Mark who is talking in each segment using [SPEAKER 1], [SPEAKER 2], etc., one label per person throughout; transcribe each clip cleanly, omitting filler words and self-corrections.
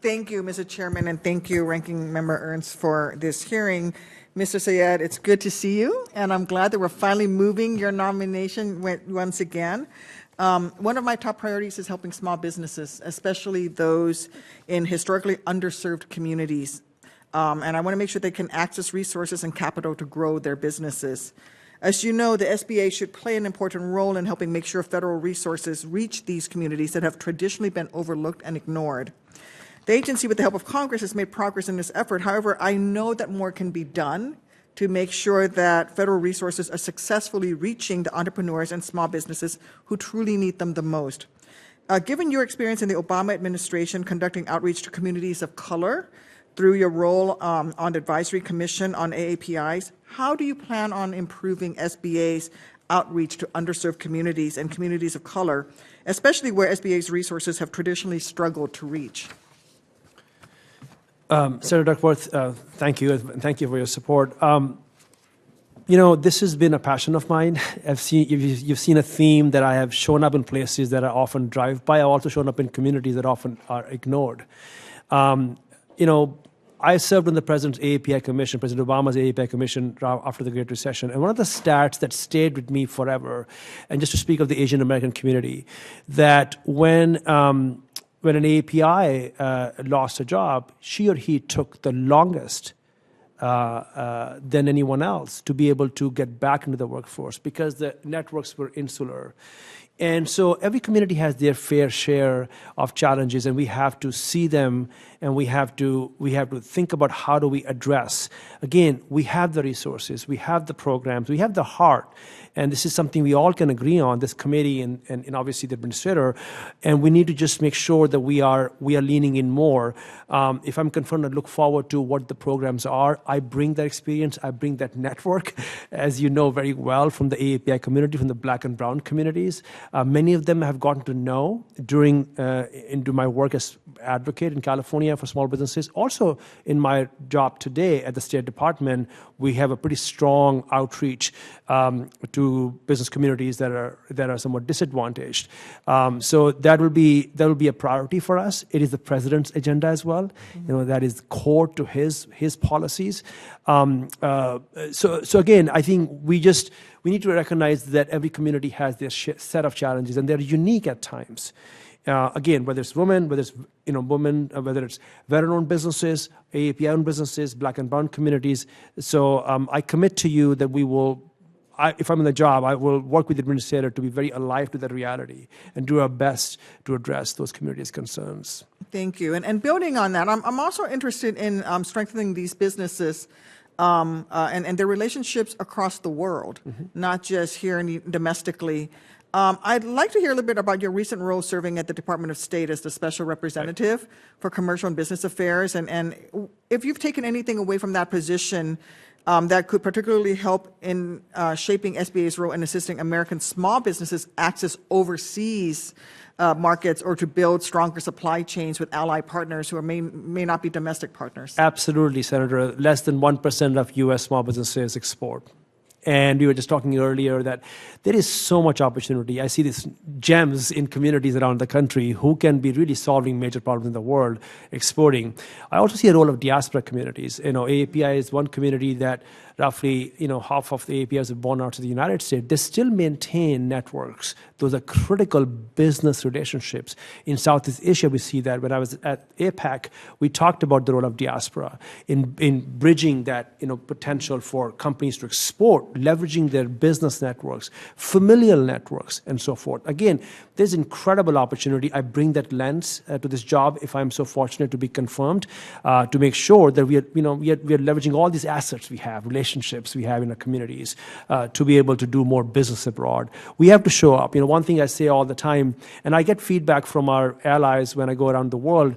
[SPEAKER 1] Thank you, Mr. Chairman, and thank you, Ranking Member Ernst, for this hearing. Mr. Syed, it's good to see you, and I'm glad that we're finally moving your nomination once again. One of my top priorities is helping small businesses, especially those in historically underserved communities. And I want to make sure they can access resources and capital to grow their businesses. As you know, the SBA should play an important role in helping make sure federal resources reach these communities that have traditionally been overlooked and ignored. The agency, with the help of Congress, has made progress in this effort. However, I know that more can be done to make sure that federal resources are successfully reaching the entrepreneurs and small businesses who truly need them the most. Given your experience in the Obama administration conducting outreach to communities of color through your role on the Advisory Commission on AAPIs, how do you plan on improving SBA's outreach to underserved communities and communities of color, especially where SBA's resources have traditionally struggled to reach?
[SPEAKER 2] Senator Duckworth, thank you, and thank you for your support. You know, this has been a passion of mine. You've seen a theme that I have shown up in places that I often drive by. I've also shown up in communities that often are ignored. You know, I served on the President's AAPI Commission, President Obama's AAPI Commission after the Great Recession. And one of the stats that stayed with me forever, and just to speak of the Asian American community, that when an AAPI lost a job, she or he took the longest than anyone else to be able to get back into the workforce because the networks were insular. And so every community has their fair share of challenges, and we have to see them, and we have to think about how do we address. Again, we have the resources, we have the programs, we have the heart, and this is something we all can agree on, this committee and obviously the administrator, and we need to just make sure that we are leaning in more. If I'm confirmed, I look forward to what the programs are. I bring that experience, I bring that network, as you know very well, from the AAPI community, from the Black and Brown communities. Many of them have gotten to know into my work as advocate in California for small businesses. Also, in my job today at the State Department, we have a pretty strong outreach to business communities that are somewhat disadvantaged. So that will be a priority for us. It is the President's agenda as well. Mm-hmm. You know, that is core to his policies. So again, I think we need to recognize that every community has their set of challenges, and they're unique at times. Again, whether it's women, whether it's whether it's veteran-owned businesses, AAPI-owned businesses, Black and Brown communities. So I commit to you that we will. If I'm in the job, I will work with the administrator to be very alive to that reality and do our best to address those communities' concerns.
[SPEAKER 1] Thank you. And building on that, I'm also interested in strengthening these businesses and their relationships across the world, mm-hmm. not just here domestically. I'd like to hear a little bit about your recent role serving at the Department of State as the Special Representative right. for Commercial and Business Affairs, and if you've taken anything away from that position that could particularly help in shaping SBA's role in assisting American small businesses access overseas markets or to build stronger supply chains with allied partners who may not be domestic partners.
[SPEAKER 2] Absolutely, Senator. Less than 1% of U.S. small businesses export. And we were just talking earlier that there is so much opportunity. I see these gems in communities around the country who can be really solving major problems in the world, exporting. I also see a role of diaspora communities. You know, AAPI is one community that roughly, half of the AAPIs are born out of the United States. They still maintain networks. Those are critical business relationships. In Southeast Asia, we see that. When I was at APAC, we talked about the role of diaspora in bridging that, potential for companies to export, leveraging their business networks, familial networks, and so forth. Again, there's incredible opportunity. I bring that lens to this job if I'm so fortunate to be confirmed, to make sure that we are leveraging all these assets we have, relationships we have in our communities, to be able to do more business abroad. We have to show up. One thing I say all the time, and I get feedback from our allies when I go around the world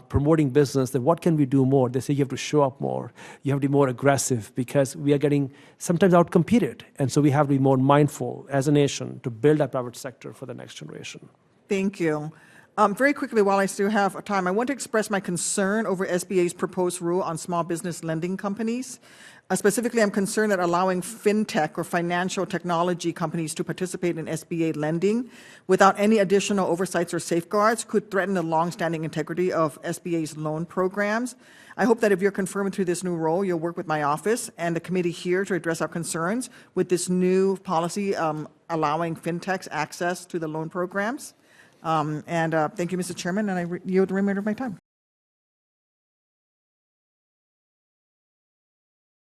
[SPEAKER 2] promoting business, that what can we do more? They say you have to show up more. You have to be more aggressive because we are getting sometimes outcompeted. And so we have to be more mindful as a nation to build our private sector for the next generation.
[SPEAKER 1] Thank you. Very quickly, while I still have time, I want to express my concern over SBA's proposed rule on small business lending companies. Specifically, I'm concerned that allowing fintech or financial technology companies to participate in SBA lending without any additional oversights or safeguards could threaten the longstanding integrity of SBA's loan programs. I hope that if you're confirmed to this new role, you'll work with my office and the committee here to address our concerns with this new policy allowing fintechs access to the loan programs. Thank you, Mr. Chairman, and I yield the remainder of my time.